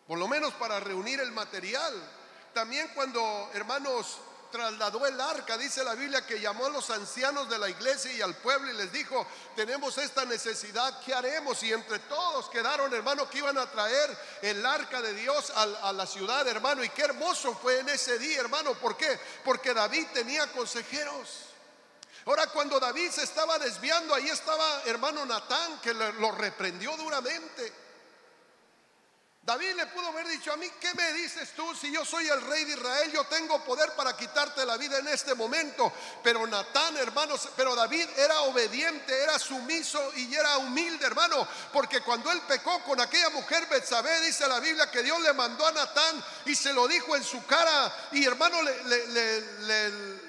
por lo menos para reunir el material. También cuando, hermanos, trasladó el arca, dice la Biblia que llamó a los ancianos de la iglesia y al pueblo y les dijo: tenemos esta necesidad, ¿qué haremos? Y entre todos quedaron, hermano, que iban a traer el arca de Dios a la ciudad, hermano. Y qué hermoso fue en ese día, hermano. ¿Por qué? Porque David tenía consejeros. Ahora, cuando David se estaba desviando, ahí estaba, hermano, Natán, que lo reprendió duramente. David le pudo haber dicho: a mí, ¿qué me dices tú? Si yo soy el rey de Israel, yo tengo poder para quitarte la vida en este momento. Pero Natán, hermanos, pero David era obediente, era sumiso y era humilde, hermano. Porque cuando él pecó con aquella mujer Betsabé, dice la Biblia que Dios le mandó a Natán y se lo dijo en su cara. Y hermano,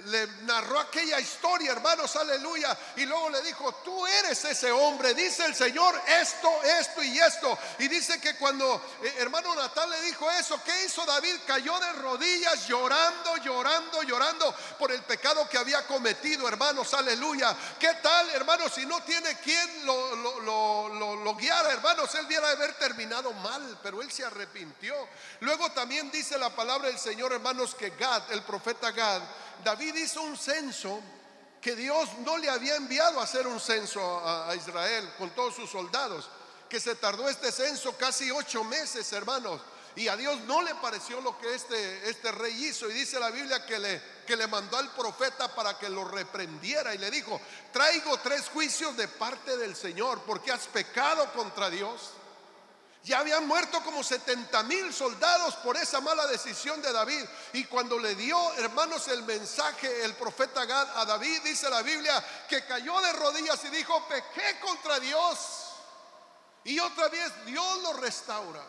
le narró aquella historia, hermanos, aleluya. Y luego le dijo: tú eres ese hombre, dice el Señor, esto y esto. Y dice que cuando hermano Natán le dijo eso, ¿qué hizo David? Cayó de rodillas llorando por el pecado que había cometido, hermanos, aleluya. ¿Qué tal, hermanos, si no tiene quien lo guiara, hermanos? Él debiera haber terminado mal, pero él se arrepintió. Luego también dice la palabra del Señor, hermanos, que Gad, el profeta Gad, David hizo un censo que Dios no le había enviado a hacer un censo a Israel con todos sus soldados, que se tardó este censo casi 8 meses, hermanos. Y a Dios no le pareció lo que este rey hizo. Y dice la Biblia que le mandó al profeta para que lo reprendiera. Y le dijo: traigo 3 juicios de parte del Señor, porque has pecado contra Dios. Ya habían muerto como 70,000 soldados por esa mala decisión de David. Y cuando le dio, hermanos, el mensaje el profeta Gad a David, dice la Biblia que cayó de rodillas y dijo: pequé contra Dios. Y otra vez Dios lo restaura.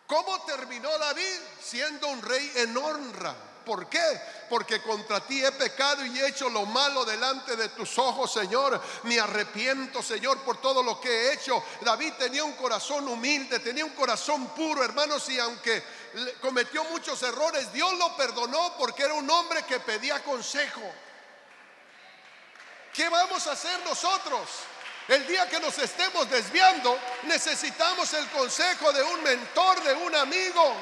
¿Cómo terminó David? Siendo un rey en honra. ¿Por qué? Porque contra ti he pecado y he hecho lo malo delante de tus ojos, Señor. Me arrepiento, Señor, por todo lo que he hecho. David tenía un corazón humilde, tenía un corazón puro, hermanos, y aunque cometió muchos errores, Dios lo perdonó porque era un hombre que pedía consejo. ¿Qué vamos a hacer nosotros? El día que nos estemos desviando, necesitamos el consejo de un mentor, de un amigo.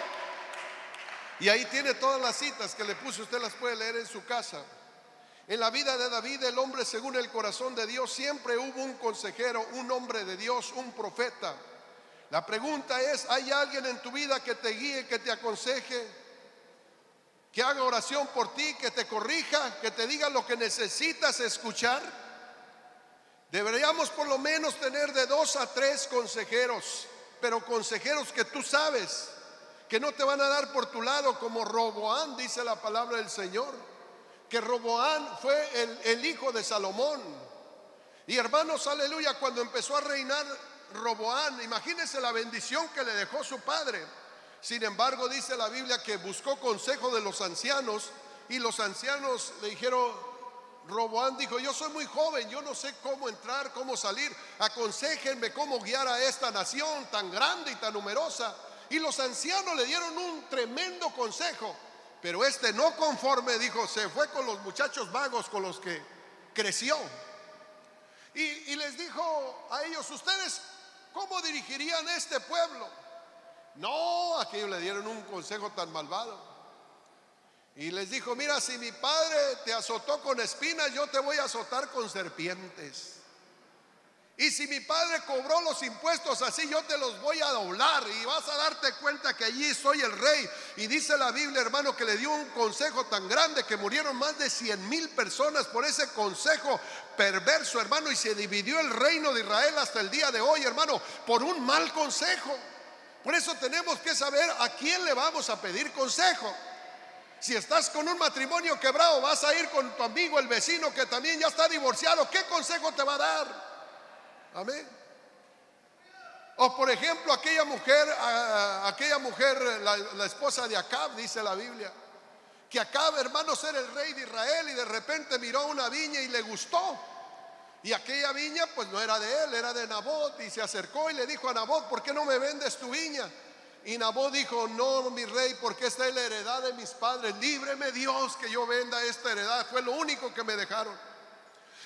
Y ahí tiene todas las citas que le puse, usted las puede leer en su casa. En la vida de David, el hombre según el corazón de Dios, siempre hubo un consejero, un hombre de Dios, un profeta. La pregunta es: ¿hay alguien en tu vida que te guíe, que te aconseje, que haga oración por ti, que te corrija, que te diga lo que necesitas escuchar? Deberíamos por lo menos tener de 2 a 3 consejeros, pero consejeros que tú sabes que no te van a dar por tu lado, como Roboam, dice la palabra del Señor, que Roboam fue el hijo de Salomón. Y hermanos, aleluya, cuando empezó a reinar Roboam, imagínense la bendición que le dejó su padre. Sin embargo, dice la Biblia que buscó consejo de los ancianos, y los ancianos le dijeron: Roboam dijo: yo soy muy joven, yo no sé cómo entrar, cómo salir, aconséjenme cómo guiar a esta nación tan grande y tan numerosa. Y los ancianos le dieron un tremendo consejo, pero no conforme, dijo, se fue con los muchachos vagos con los que creció. Y les dijo a ellos: ¿ustedes cómo dirigirían este pueblo? No, aquellos le dieron un consejo tan malvado. Y les dijo: mira, si mi padre te azotó con espinas, yo te voy a azotar con serpientes. Y si mi padre cobró los impuestos así, yo te los voy a doblar, y vas a darte cuenta que allí soy el rey. Y dice la Biblia, hermano, que le dio un consejo tan grande que murieron más de 100,000 personas por ese consejo perverso, hermano. Y se dividió el reino de Israel hasta el día de hoy, hermano, por un mal consejo. Por eso tenemos que saber a quién le vamos a pedir consejo. Si estás con un matrimonio quebrado, vas a ir con tu amigo, el vecino que también ya está divorciado. ¿Qué consejo te va a dar? Amén. O por ejemplo, aquella mujer, la esposa de Acab, dice la Biblia, que Acab, hermanos, era el rey de Israel, y de repente miró una viña y le gustó. Y aquella viña pues no era de él, era de Nabot. Y se acercó y le dijo a Nabot: ¿por qué no me vendes tu viña? Y Nabot dijo: no, mi rey, porque esta es la heredad de mis padres. Líbreme Dios que yo venda esta heredad, fue lo único que me dejaron.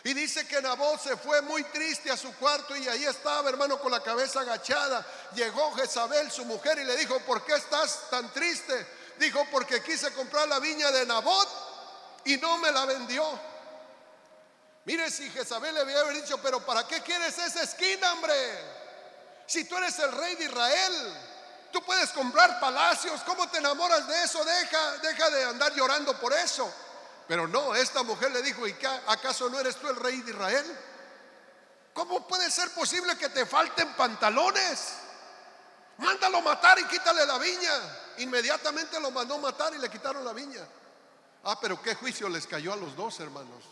Y dice que Nabot se fue muy triste a su cuarto, y ahí estaba, hermano, con la cabeza agachada. Llegó Jezabel, su mujer, y le dijo: ¿por qué estás tan triste? Dijo: porque quise comprar la viña de Nabot y no me la vendió. Mire, si Jezabel le había dicho: pero ¿para qué quieres esa esquina, hombre? Si tú eres el rey de Israel, tú puedes comprar palacios. ¿Cómo te enamoras de eso? Deja de andar llorando por eso. Pero no, esta mujer le dijo: ¿y acaso no eres tú el rey de Israel? ¿Cómo puede ser posible que te falten pantalones? Mándalo matar y quítale la viña. Inmediatamente lo mandó matar y le quitaron la viña. Pero qué juicio les cayó a los dos, hermanos.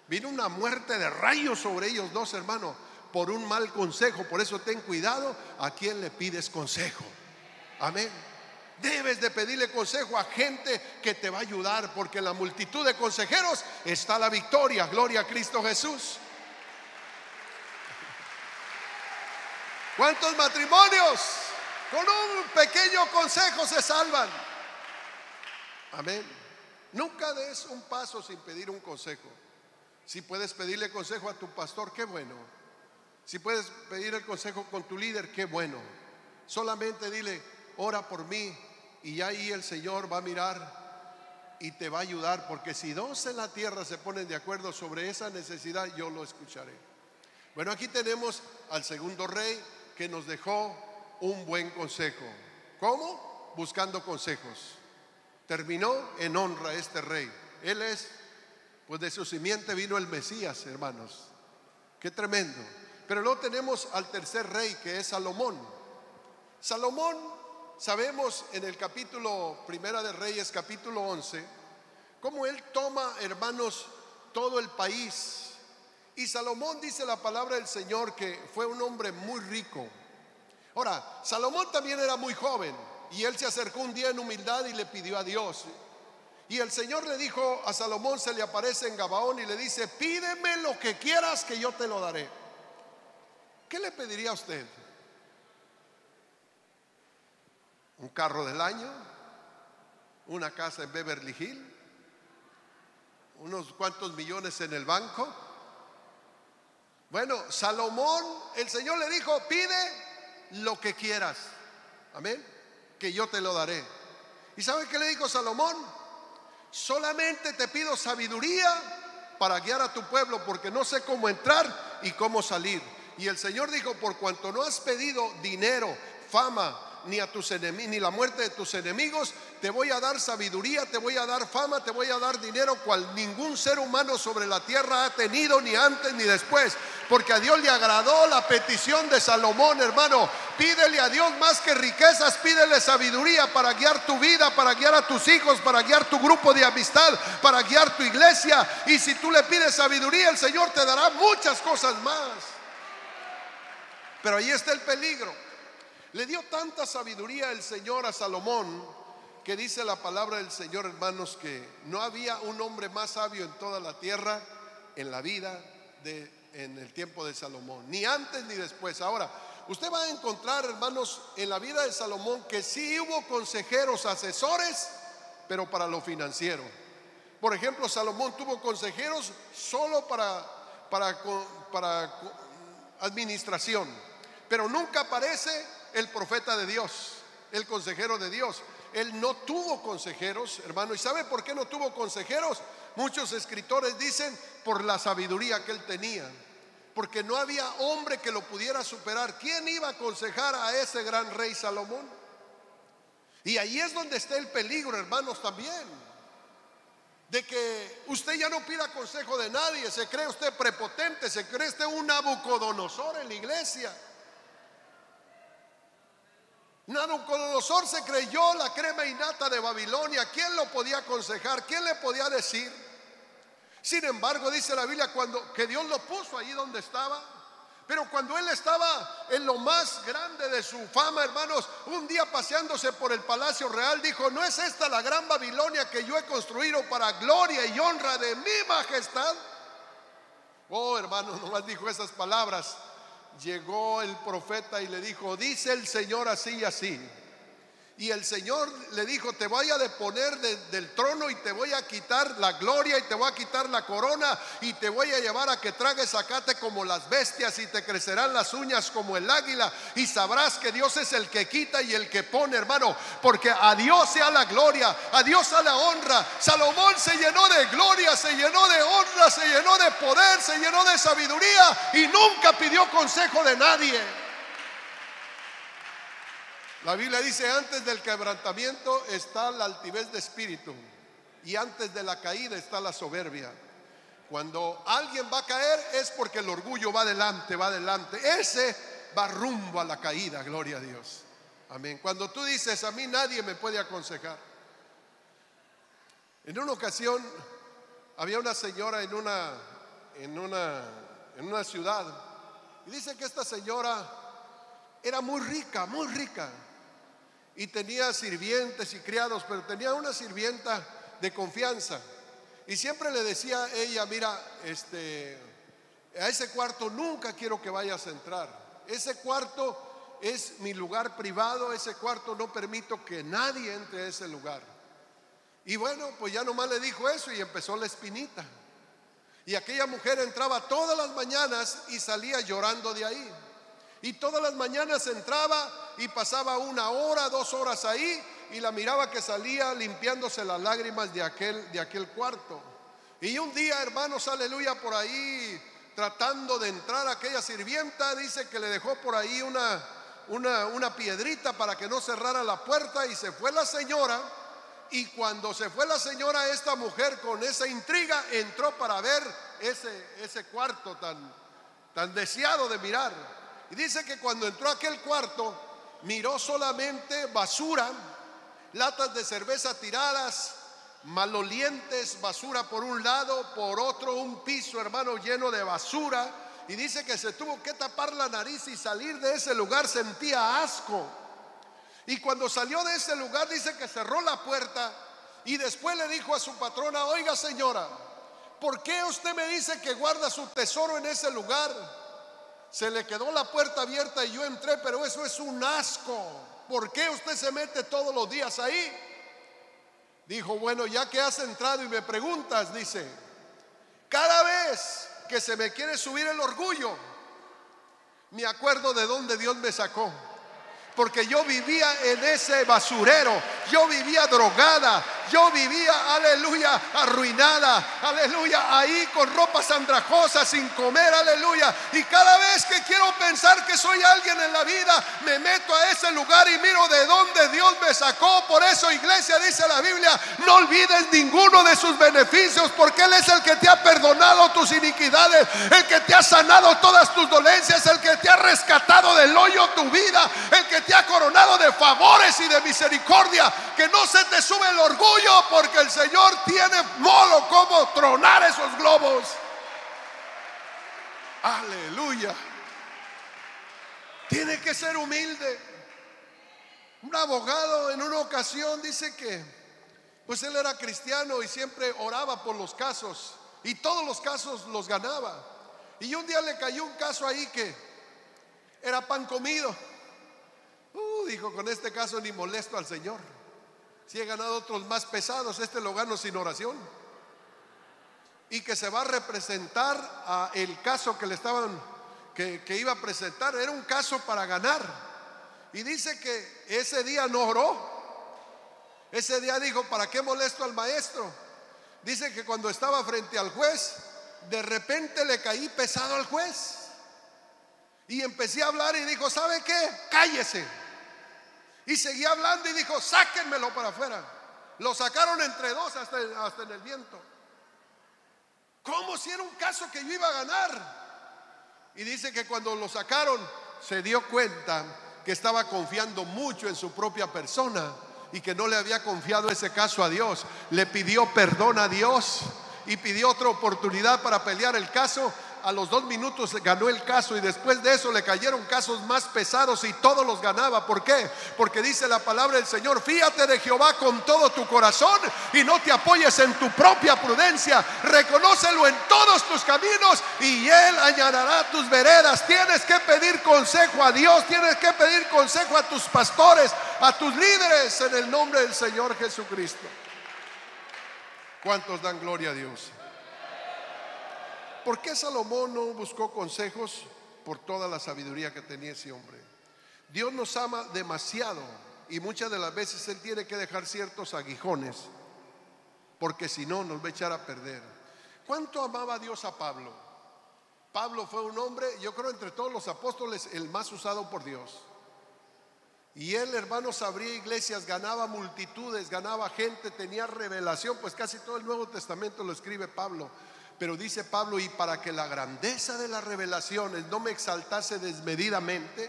Vino una muerte de rayos sobre ellos dos, hermanos, por un mal consejo. Por eso ten cuidado a quien le pides consejo. Amén. Debes de pedirle consejo a gente que te va a ayudar, porque en la multitud de consejeros está la victoria. Gloria a Cristo Jesús. ¿Cuántos matrimonios con un pequeño consejo se salvan? Amén. Nunca des un paso sin pedir un consejo. Si puedes pedirle consejo a tu pastor, qué bueno. Si puedes pedir el consejo con tu líder, qué bueno. Solamente dile: ora por mí, y ya ahí el Señor va a mirar y te va a ayudar, porque si dos en la tierra se ponen de acuerdo sobre esa necesidad, yo lo escucharé. Bueno, aquí tenemos al segundo rey que nos dejó un buen consejo. ¿Cómo? Buscando consejos. Terminó en honra este rey. Él es, pues de su simiente vino el Mesías, hermanos. Qué tremendo. Pero luego tenemos al tercer rey, que es Salomón. Salomón, sabemos en el capítulo Primera de Reyes, capítulo 11, cómo él toma, hermanos, todo el país. Y Salomón, dice la palabra del Señor, que fue un hombre muy rico. Ahora, Salomón también era muy joven, y él se acercó un día en humildad y le pidió a Dios. Y el Señor le dijo a Salomón, se le aparece en Gabaón y le dice: pídeme lo que quieras que yo te lo daré. ¿Qué le pediría a usted? ¿Un carro del año? ¿Una casa en Beverly Hills? ¿Unos cuantos millones en el banco? Bueno, Salomón, el Señor le dijo: pide lo que quieras, amén, que yo te lo daré. ¿Y sabe qué le dijo Salomón? Solamente te pido sabiduría para guiar a tu pueblo, porque no sé cómo entrar y cómo salir. Y el Señor dijo: por cuanto no has pedido dinero, fama, ni a tus enemigos, ni la muerte de tus enemigos, te voy a dar sabiduría, te voy a dar fama, te voy a dar dinero, cual ningún ser humano sobre la tierra ha tenido, ni antes ni después. Porque a Dios le agradó la petición de Salomón, hermano. Pídele a Dios más que riquezas, pídele sabiduría para guiar tu vida, para guiar a tus hijos, para guiar tu grupo de amistad, para guiar tu iglesia. Y si tú le pides sabiduría, el Señor te dará muchas cosas más. Pero ahí está el peligro. Le dio tanta sabiduría el Señor a Salomón, que dice la palabra del Señor, hermanos, que no había un hombre más sabio en toda la tierra en la vida en el tiempo de Salomón, ni antes ni después. Ahora, usted va a encontrar, hermanos, en la vida de Salomón que sí hubo consejeros, asesores, pero para lo financiero. Por ejemplo, Salomón tuvo consejeros solo para administración, pero nunca aparece el profeta de Dios, el consejero de Dios. Él no tuvo consejeros, hermano. ¿Y sabe por qué no tuvo consejeros? Muchos escritores dicen: por la sabiduría que él tenía, porque no había hombre que lo pudiera superar. ¿Quién iba a aconsejar a ese gran rey Salomón? Y ahí es donde está el peligro, hermanos, también, de que usted ya no pida consejo de nadie. Se cree usted prepotente, se cree usted un Nabucodonosor en la iglesia. Nabucodonosor se creyó la crema innata de Babilonia. ¿Quién lo podía aconsejar? ¿Quién le podía decir? Sin embargo, dice la Biblia que Dios lo puso allí donde estaba. Pero cuando él estaba en lo más grande de su fama, hermanos, un día paseándose por el palacio real, dijo: ¿no es esta la gran Babilonia que yo he construido para gloria y honra de mi majestad? Oh, hermanos, nomás dijo esas palabras. Llegó el profeta y le dijo: dice el Señor así y así. Y el Señor le dijo: te voy a deponer del trono y te voy a quitar la gloria y te voy a quitar la corona y te voy a llevar a que tragues zacate como las bestias y te crecerán las uñas como el águila, y sabrás que Dios es el que quita y el que pone, hermano, porque a Dios sea la gloria, a Dios sea la honra. Salomón se llenó de gloria, se llenó de honra, se llenó de poder, se llenó de sabiduría y nunca pidió consejo de nadie. La Biblia dice: antes del quebrantamiento está la altivez de espíritu, y antes de la caída está la soberbia. Cuando alguien va a caer es porque el orgullo va adelante, va adelante. Ese va rumbo a la caída, gloria a Dios. Amén. Cuando tú dices: a mí nadie me puede aconsejar. En una ocasión había una señora en una ciudad, y dice que esta señora era muy rica, muy rica. y tenía sirvientes y criados, pero tenía una sirvienta de confianza. Y siempre le decía a ella: mira, a ese cuarto nunca quiero que vayas a entrar. Ese cuarto es mi lugar privado, ese cuarto no permito que nadie entre a ese lugar. Y bueno, pues ya nomás le dijo eso y empezó la espinita. Y aquella mujer entraba todas las mañanas y salía llorando de ahí. Y todas las mañanas entraba y pasaba 1 hora, 2 horas ahí, y la miraba que salía limpiándose las lágrimas de aquel cuarto. Y un día, hermanos, aleluya, por ahí tratando de entrar aquella sirvienta, dice que le dejó por ahí una piedrita para que no cerrara la puerta, y se fue la señora. Y cuando se fue la señora, esta mujer con esa intriga entró para ver ese cuarto tan deseado de mirar. Y dice que cuando entró a aquel cuarto, miró solamente basura, latas de cerveza tiradas, malolientes, basura por un lado, por otro un piso, hermano, lleno de basura. Y dice que se tuvo que tapar la nariz y salir de ese lugar, sentía asco. Y cuando salió de ese lugar, dice que cerró la puerta y después le dijo a su patrona: oiga, señora, ¿por qué usted me dice que guarda su tesoro en ese lugar? Se le quedó la puerta abierta y yo entré, pero eso es un asco. ¿Por qué usted se mete todos los días ahí? Dijo: bueno, ya que has entrado y me preguntas, dice, cada vez que se me quiere subir el orgullo, me acuerdo de dónde Dios me sacó. Porque yo vivía en ese basurero, yo vivía drogada, yo vivía, aleluya, arruinada, aleluya, ahí con ropas andrajosas, sin comer, aleluya. Y cada vez que quiero pensar que soy alguien en la vida, me meto a ese lugar y miro de dónde Dios me sacó. Por eso, iglesia, dice la Biblia, no olvides ninguno de sus beneficios, porque Él es el que te ha perdonado tus iniquidades, el que te ha sanado todas tus dolencias, el que te ha rescatado del hoyo tu vida, el que te ha coronado de favores y de misericordia. Que no se te sube el orgullo, porque el Señor tiene modo como tronar esos globos. Aleluya. Tiene que ser humilde. Un abogado en una ocasión dice que pues él era cristiano y siempre oraba por los casos, y todos los casos los ganaba. Y un día le cayó un caso ahí que era pan comido. Dijo: con este caso ni molesto al Señor. Si he ganado otros más pesados, este lo gano sin oración. Y que se va a representar a el caso que le estaban que iba a presentar. Era un caso para ganar. Y dice que ese día no oró. Ese día dijo: ¿para qué molesto al maestro? Dice que cuando estaba frente al juez, de repente le caí pesado al juez. Y empecé a hablar y dijo: ¿sabe qué? Cállese. Y seguía hablando y dijo: sáquenmelo para afuera. Lo sacaron entre dos hasta en el viento. ¿Cómo si era un caso que yo iba a ganar? Y dice que cuando lo sacaron, se dio cuenta que estaba confiando mucho en su propia persona y que no le había confiado ese caso a Dios. Le pidió perdón a Dios y pidió otra oportunidad para pelear el caso. A los 2 minutos ganó el caso, y después de eso le cayeron casos más pesados y todos los ganaba. ¿Por qué? Porque dice la palabra del Señor: fíate de Jehová con todo tu corazón y no te apoyes en tu propia prudencia. Reconócelo en todos tus caminos y Él allanará tus veredas. Tienes que pedir consejo a Dios, tienes que pedir consejo a tus pastores, a tus líderes, en el nombre del Señor Jesucristo. ¿Cuántos dan gloria a Dios? ¿Por qué Salomón no buscó consejos? Por toda la sabiduría que tenía ese hombre. Dios nos ama demasiado y muchas de las veces Él tiene que dejar ciertos aguijones, porque si no nos va a echar a perder. ¿Cuánto amaba Dios a Pablo? Pablo fue un hombre, yo creo, entre todos los apóstoles, el más usado por Dios. Y él, hermanos, abría iglesias, ganaba multitudes, ganaba gente, tenía revelación. Pues casi todo el Nuevo Testamento lo escribe Pablo. Pero dice Pablo: y para que la grandeza de las revelaciones no me exaltase desmedidamente,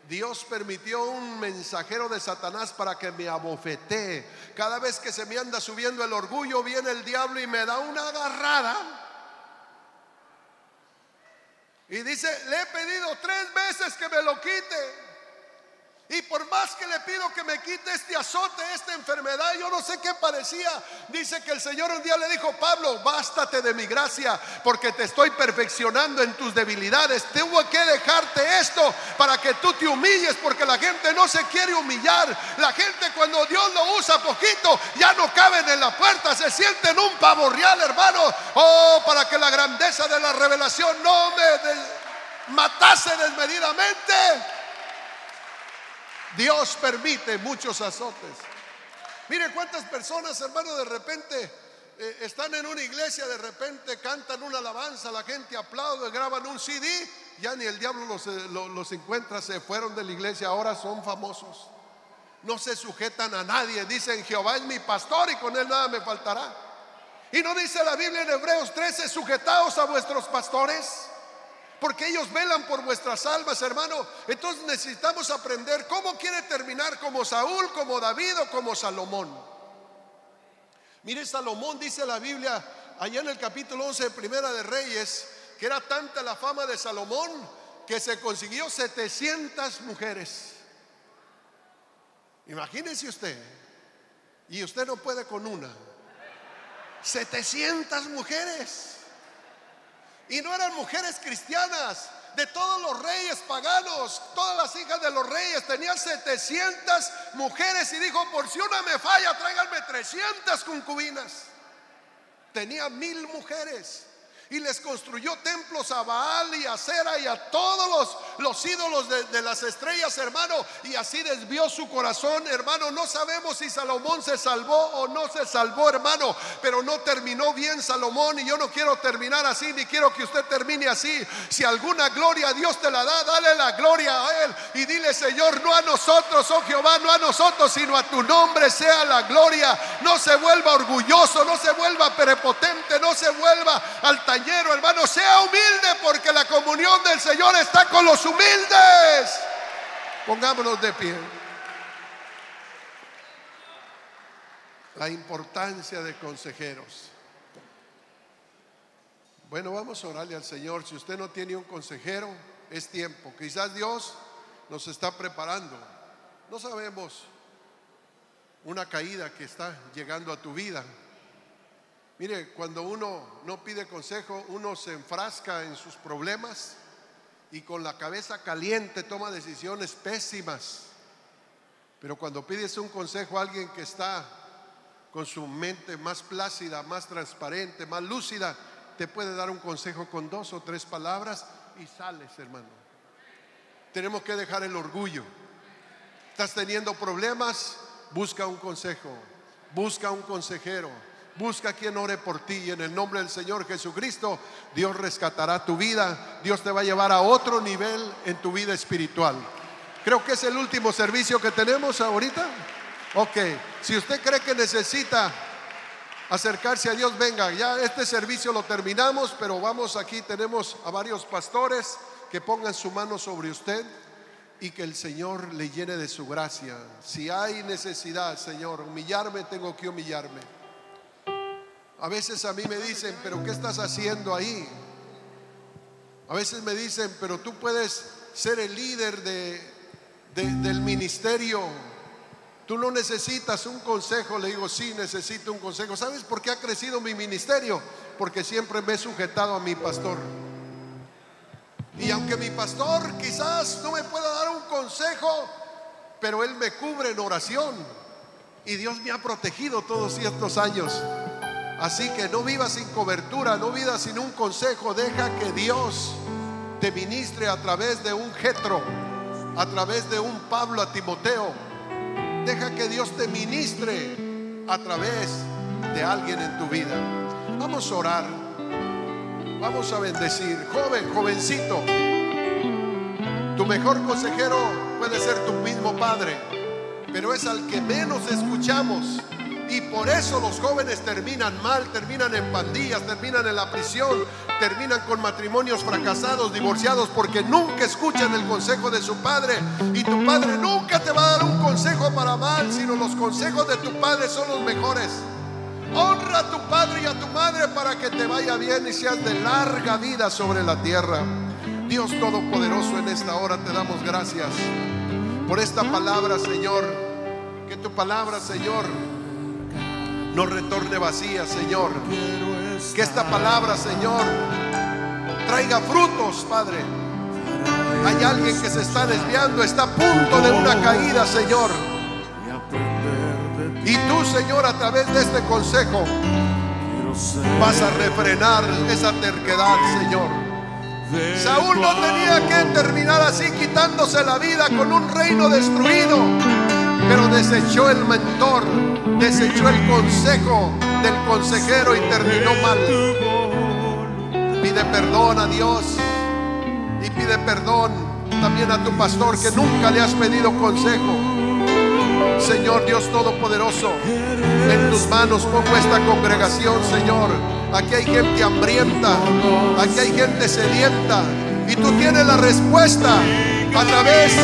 Dios permitió un mensajero de Satanás para que me abofetee. Cada vez que se me anda subiendo el orgullo, viene el diablo y me da una agarrada. Y dice: le he pedido 3 veces que me lo quite. Y por más que le pido que me quite este azote, esta enfermedad, yo no sé qué parecía. Dice que el Señor un día le dijo: Pablo, bástate de mi gracia, porque te estoy perfeccionando en tus debilidades. Tengo que dejarte esto para que tú te humilles, porque la gente no se quiere humillar. La gente, cuando Dios lo usa poquito, ya no caben en la puerta, se sienten un pavo real, hermano. Oh, para que la grandeza de la revelación no me matase desmedidamente, Dios permite muchos azotes. Mire cuántas personas, hermano, de repente están en una iglesia, de repente cantan una alabanza, la gente aplaude, graban un CD, ya ni el diablo los encuentra, se fueron de la iglesia, ahora son famosos. No se sujetan a nadie, dicen: Jehová es mi pastor y con él nada me faltará. Y no dice la Biblia en Hebreos 13: sujetaos a vuestros pastores, porque ellos velan por vuestras almas, hermano. Entonces necesitamos aprender cómo quiere terminar, como Saúl, como David o como Salomón. Mire, Salomón, dice la Biblia allá en el capítulo 11 de Primera de Reyes, que era tanta la fama de Salomón que se consiguió 700 mujeres. Imagínense usted, y usted no puede con una. 700 mujeres. Y no eran mujeres cristianas. De todos los reyes paganos, todas las hijas de los reyes tenían 700 mujeres. Y dijo: por si una me falla, tráiganme 300 concubinas. Tenía 1000 mujeres. Y les construyó templos a Baal y a Acera y a todos los ídolos de las estrellas, hermano. Y así desvió su corazón, hermano. No sabemos si Salomón se salvó o no se salvó, hermano, pero no terminó bien Salomón. Y yo no quiero terminar así, ni quiero que usted termine así. Si alguna gloria Dios te la da, dale la gloria a Él y dile: Señor, no a nosotros, oh Jehová, no a nosotros, sino a tu nombre sea la gloria. No se vuelva orgulloso, no se vuelva prepotente, no se vuelva altanero, hermano. Sea humilde, porque la comunión del Señor está con los humildes. Pongámonos de pie. La importancia de consejeros. Bueno, vamos a orarle al Señor. Si usted no tiene un consejero, es tiempo. Quizás Dios nos está preparando. No sabemos una caída que está llegando a tu vida. Mire, cuando uno no pide consejo, uno se enfrasca en sus problemas y con la cabeza caliente toma decisiones pésimas. Pero cuando pides un consejo a alguien que está con su mente más plácida, más transparente, más lúcida, te puede dar un consejo con 2 o 3 palabras y sales, hermano. Tenemos que dejar el orgullo. ¿Estás teniendo problemas? Busca un consejo, busca un consejero, busca quien ore por ti, y en el nombre del Señor Jesucristo Dios rescatará tu vida. Dios te va a llevar a otro nivel en tu vida espiritual. Creo que es el último servicio que tenemos ahorita. Ok, si usted cree que necesita acercarse a Dios, venga, ya este servicio lo terminamos, pero vamos, aquí tenemos a varios pastores que pongan su mano sobre usted y que el Señor le llene de su gracia. Si hay necesidad, Señor, humillarme, tengo que humillarme. A veces a mí me dicen: pero ¿qué estás haciendo ahí? A veces me dicen: pero tú puedes ser el líder del ministerio, tú no necesitas un consejo. Le digo: sí, necesito un consejo. ¿Sabes por qué ha crecido mi ministerio? Porque siempre me he sujetado a mi pastor. Y aunque mi pastor quizás no me pueda dar un consejo, pero él me cubre en oración, y Dios me ha protegido todos estos años. Así que no vivas sin cobertura, no vivas sin un consejo. Deja que Dios te ministre a través de un Jetro, a través de un Pablo a Timoteo. Deja que Dios te ministre a través de alguien en tu vida. Vamos a orar, vamos a bendecir. Joven, jovencito, tu mejor consejero puede ser tu mismo padre, pero es al que menos escuchamos. Y por eso los jóvenes terminan mal, terminan en pandillas, terminan en la prisión, terminan con matrimonios fracasados, divorciados, porque nunca escuchan el consejo de su padre. Y tu padre nunca te va a dar un consejo para mal, sino los consejos de tu padre son los mejores. Honra a tu padre y a tu madre para que te vaya bien y seas de larga vida sobre la tierra. Dios Todopoderoso, en esta hora te damos gracias por esta palabra, Señor. Que tu palabra, Señor, no retorne vacía, Señor. Que esta palabra, Señor, traiga frutos, Padre. Hay alguien que se está desviando, está a punto de una caída, Señor. Y tú, Señor, a través de este consejo vas a refrenar esa terquedad, Señor. Saúl no tenía que terminar así, quitándose la vida con un reino destruido, pero desechó el mentor, desechó el consejo del consejero y terminó mal. Pide perdón a Dios y pide perdón también a tu pastor, que nunca le has pedido consejo. Señor Dios Todopoderoso, en tus manos pongo esta congregación, Señor. Aquí hay gente hambrienta, aquí hay gente sedienta, y tú tienes la respuesta a través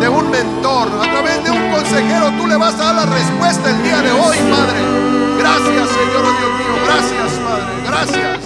de un mentor, a través de un consejero. Tú le vas a dar la respuesta el día de hoy, Padre. Gracias, Señor, oh Dios mío. Gracias, Padre. Gracias.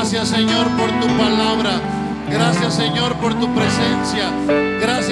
Gracias, Señor, por tu palabra. Gracias, Señor, por tu presencia. Gracias.